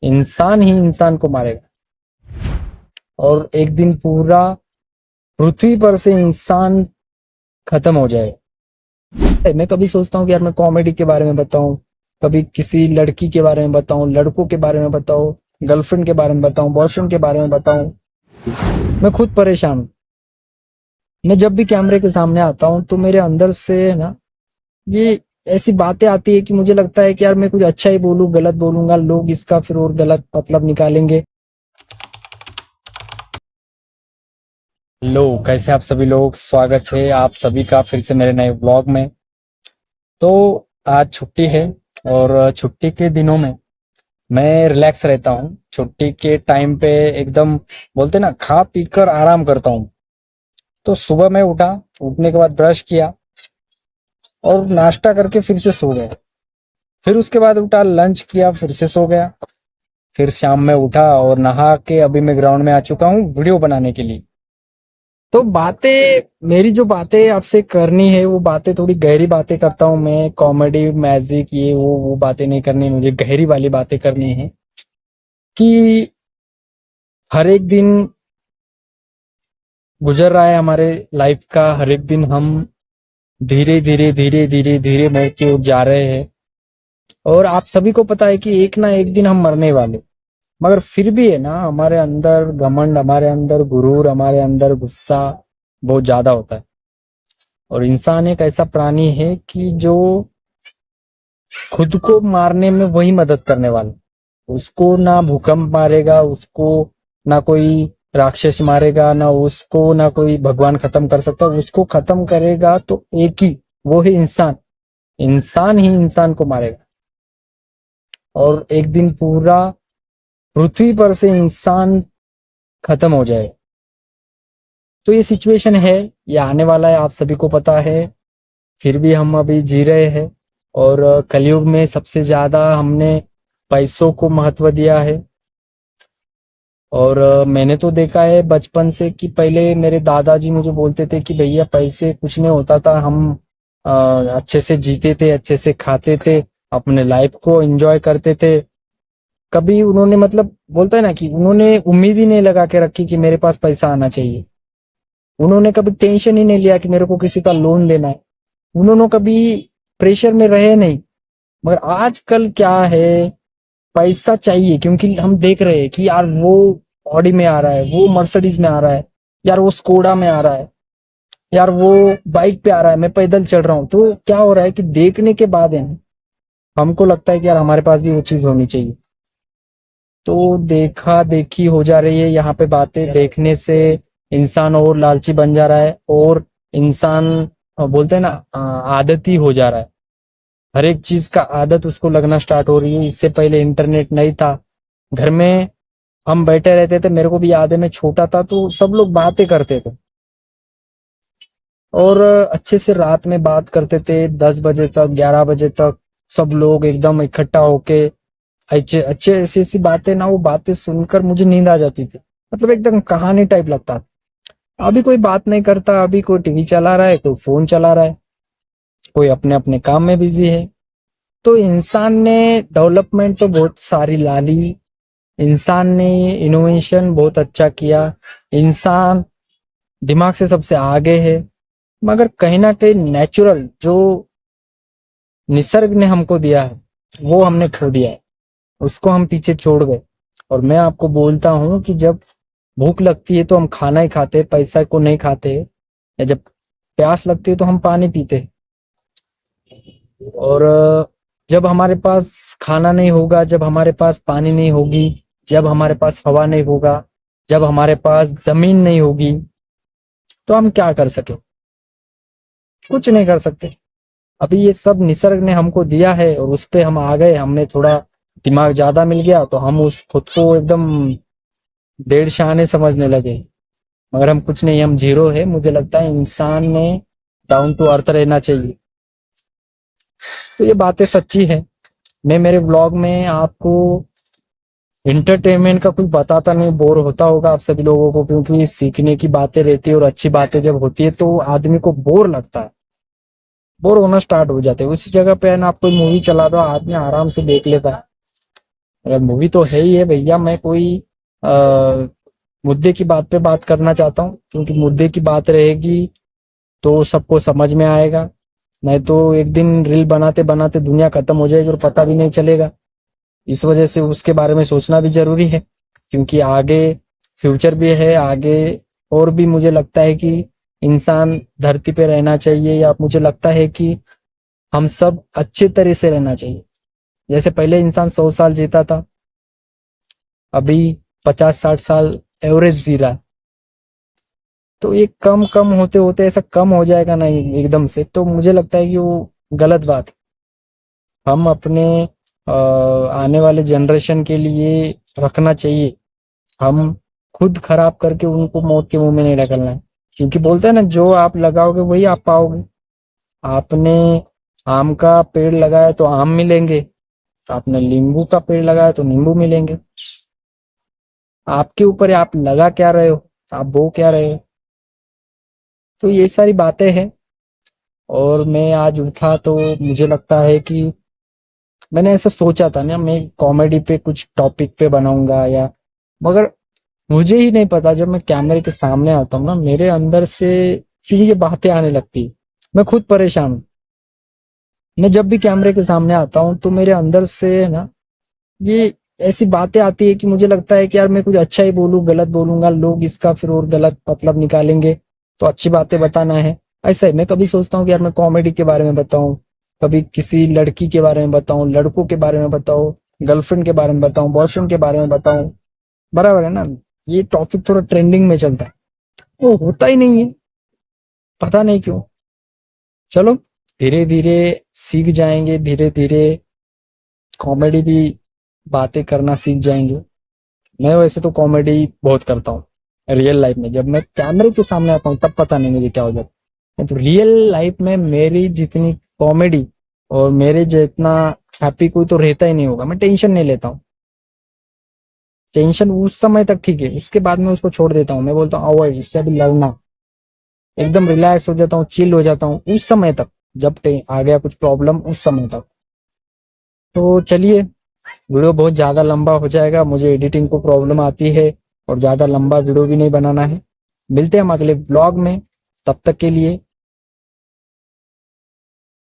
इंसान ही इंसान को मारेगा और एक दिन पूरा पृथ्वी पर से इंसान खत्म हो जाएगा। मैं कभी सोचता हूँ कि यार मैं कॉमेडी के बारे में बताऊं, कभी किसी लड़की के बारे में बताऊं, लड़कों के बारे में बताऊं, गर्लफ्रेंड के बारे में बताऊं, बॉयफ्रेंड के बारे में बताऊं। मैं खुद परेशान हूं। मैं जब भी कैमरे के सामने आता हूं तो मेरे अंदर से है ना, ये ऐसी बातें आती है कि मुझे लगता है कि यार मैं कुछ अच्छा ही बोलूं, गलत बोलूंगा, लोग इसका फिर और गलत मतलब निकालेंगे। लो, कैसे आप सभी लोग, स्वागत है आप सभी का फिर से मेरे नए व्लॉग में। तो आज छुट्टी है और छुट्टी के दिनों में मैं रिलैक्स रहता हूँ। छुट्टी के टाइम पे एकदम बोलते ना, खा पी कर आराम करता हूँ। तो सुबह मैं उठा, उठने के बाद ब्रश किया और नाश्ता करके फिर से सो गया। फिर उसके बाद उठा, लंच किया, फिर से सो गया। फिर शाम में उठा और नहा के अभी मैं ग्राउंड में आ चुका हूँ वीडियो बनाने के लिए। तो बातें, मेरी जो बातें आपसे करनी है वो बातें थोड़ी गहरी बातें करता हूँ मैं। कॉमेडी मैजिक ये वो बातें नहीं करनी, मुझे गहरी वाली बातें करनी है कि हर एक दिन गुजर रहा है हमारे लाइफ का, हर एक दिन हम धीरे धीरे धीरे धीरे धीरे मौत की ओर जा रहे हैं। और आप सभी को पता है कि एक ना एक दिन हम मरने वाले, मगर फिर भी है ना, हमारे अंदर घमंड, हमारे अंदर गुरूर, हमारे अंदर गुस्सा बहुत ज्यादा होता है। और इंसान एक ऐसा प्राणी है कि जो खुद को मारने में वही मदद करने वाला। उसको ना भूकंप मारेगा, उसको ना कोई राक्षस मारेगा, ना उसको ना कोई भगवान खत्म कर सकता। उसको खत्म करेगा तो एक ही, वो है इंसान। इंसान ही इंसान को मारेगा और एक दिन पूरा पृथ्वी पर से इंसान खत्म हो जाए। तो ये सिचुएशन है, ये आने वाला है, आप सभी को पता है। फिर भी हम अभी जी रहे हैं। और कलयुग में सबसे ज्यादा हमने पैसों को महत्व दिया है। और मैंने तो देखा है बचपन से कि पहले मेरे दादाजी मुझे बोलते थे कि भैया पैसे कुछ नहीं होता था, हम अ, अच्छे से जीते थे, अच्छे से खाते थे, अपने लाइफ को एंजॉय करते थे। कभी उन्होंने मतलब बोलता है ना कि उन्होंने उम्मीद ही नहीं लगा के रखी कि मेरे पास पैसा आना चाहिए। उन्होंने कभी टेंशन ही नहीं लिया कि मेरे को किसी का लोन लेना है। उन्होंने कभी प्रेशर में रहे नहीं। मगर आजकल क्या है, पैसा चाहिए, क्योंकि हम देख रहे हैं कि यार वो ऑडी में आ रहा है, वो मर्सिडीज में आ रहा है, यार वो स्कोडा में आ रहा है, यार वो बाइक पे आ रहा है, मैं पैदल चल रहा हूँ। तो क्या हो रहा है कि देखने के बाद है ना, हमको लगता है कि यार हमारे पास भी वो चीज होनी चाहिए। तो देखा देखी हो जा रही है यहाँ पे। बातें देखने से इंसान और लालची बन जा रहा है और इंसान बोलते हैं ना, आदती हो जा रहा है। हर एक चीज का आदत उसको लगना स्टार्ट हो रही है। इससे पहले इंटरनेट नहीं था, घर में हम बैठे रहते थे। मेरे को भी याद है, मैं छोटा था तो सब लोग बातें करते थे और अच्छे से रात में बात करते थे, 10 बजे तक, 11 बजे तक सब लोग एकदम इकट्ठा होके अच्छे अच्छे ऐसी ऐसी बातें ना, वो बातें सुनकर मुझे नींद आ जाती थी। मतलब एकदम कहानी टाइप लगता था। अभी कोई बात नहीं करता, अभी कोई टीवी चला रहा है, कोई फोन चला रहा है, कोई अपने अपने काम में बिजी है। तो इंसान ने डेवलपमेंट तो बहुत सारी ला ली, इंसान ने इनोवेशन बहुत अच्छा किया, इंसान दिमाग से सबसे आगे है। मगर कहीं ना कहीं नेचुरल जो निसर्ग ने हमको दिया है वो हमने खो दिया है, उसको हम पीछे छोड़ गए। और मैं आपको बोलता हूँ कि जब भूख लगती है तो हम खाना ही खाते, पैसा को नहीं खाते। या जब प्यास लगती है तो हम पानी पीते। और जब हमारे पास खाना नहीं होगा, जब हमारे पास पानी नहीं होगी, जब हमारे पास हवा नहीं होगा, जब हमारे पास जमीन नहीं होगी, तो हम क्या कर सके? कुछ नहीं कर सकते। अभी ये सब निसर्ग ने हमको दिया है और उस पे हम आ गए, हमें थोड़ा दिमाग ज्यादा मिल गया तो हम उस खुद को एकदम डेढ़ शाने समझने लगे। मगर हम कुछ नहीं, हम जीरो है। मुझे लगता है इंसान ने डाउन टू अर्थ रहना चाहिए। तो ये बातें सच्ची है। मैं मेरे ब्लॉग में आपको एंटरटेनमेंट का कुछ बताता नहीं, बोर होता होगा आप सभी लोगों को, क्योंकि सीखने की बातें रहती है और अच्छी बातें जब होती है तो आदमी को बोर लगता है, बोर होना स्टार्ट हो जाते हैं। उसी जगह पे है ना, आप कोई मूवी चला दो, आदमी आराम से देख लेता है। अगर मूवी तो है ही है भैया, मैं कोई आ, मुद्दे की बात पे बात करना चाहता हूँ, क्योंकि मुद्दे की बात रहेगी तो सबको समझ में आएगा। नहीं तो एक दिन रील बनाते बनाते दुनिया खत्म हो जाएगी और पता भी नहीं चलेगा। इस वजह से उसके बारे में सोचना भी जरूरी है, क्योंकि आगे फ्यूचर भी है आगे। और भी मुझे लगता है कि इंसान धरती पे रहना चाहिए, या मुझे लगता है कि हम सब अच्छे तरह से रहना चाहिए। जैसे पहले इंसान 100 साल जीता था, अभी 50-60 साल एवरेज जी रहा है। तो ये कम कम होते होते ऐसा कम हो जाएगा नहीं एकदम से, तो मुझे लगता है कि वो गलत बात है। हम अपने आने वाले जनरेशन के लिए रखना चाहिए। हम खुद खराब करके उनको मौत के मुंह में नहीं ढकलना है, क्योंकि बोलते हैं ना, जो आप लगाओगे वही आप पाओगे। आपने आम का पेड़ लगाया तो आम मिलेंगे, आपने नींबू का पेड़ लगाया तो नींबू मिलेंगे। आपके ऊपर है, आप लगा क्या रहे हो, आप बो क्या रहे हो। तो ये सारी बातें हैं। और मैं आज उठा तो मुझे लगता है कि मैंने ऐसा सोचा था ना, मैं कॉमेडी पे कुछ टॉपिक पे बनाऊंगा या, मगर मुझे ही नहीं पता, जब मैं कैमरे के सामने आता हूँ ना, मेरे अंदर से फिर ये बातें आने लगती है। मैं खुद परेशान हूँ। मैं जब भी कैमरे के सामने आता हूँ तो मेरे अंदर से ना ये ऐसी बातें आती है कि मुझे लगता है कि यार मैं कुछ अच्छा ही बोलूं, गलत बोलूंगा, लोग इसका फिर और गलत मतलब निकालेंगे। तो अच्छी बातें बताना है। ऐसा ही मैं कभी सोचता हूँ कि यार मैं कॉमेडी के बारे में बताऊं, कभी किसी लड़की के बारे में बताऊं, लड़कों के बारे में बताऊं, गर्लफ्रेंड के बारे में बताऊं, बॉयफ्रेंड के बारे में बताऊं। बराबर है ना। ये टॉपिक थोड़ा ट्रेंडिंग में चलता है, वो होता ही नहीं है, पता नहीं क्यों। चलो, धीरे धीरे सीख जाएंगे, धीरे धीरे कॉमेडी भी बातें करना सीख जाएंगे। मैं वैसे तो कॉमेडी बहुत करता हूँ रियल लाइफ में। जब मैं कैमरे के सामने आता हूँ तब पता नहीं मुझे क्या हो जाता है। तो रियल लाइफ में मेरी जितनी कॉमेडी और मेरे जितना हैप्पी कोई तो रहता ही नहीं होगा। मैं टेंशन नहीं लेता हूँ। टेंशन उस समय तक ठीक है, उसके बाद में उसको छोड़ देता हूँ। मैं बोलता हूँ अवॉइड, इससे अभी लड़ना। एकदम रिलैक्स हो जाता हूँ, चिल हो जाता हूँ उस समय तक, जब आ गया कुछ प्रॉब्लम उस समय तक। तो चलिए, वीडियो बहुत ज्यादा लंबा हो जाएगा, मुझे एडिटिंग को प्रॉब्लम आती है और ज्यादा लंबा वीडियो भी नहीं बनाना है। मिलते हैं हम अगले ब्लॉग में, तब तक के लिए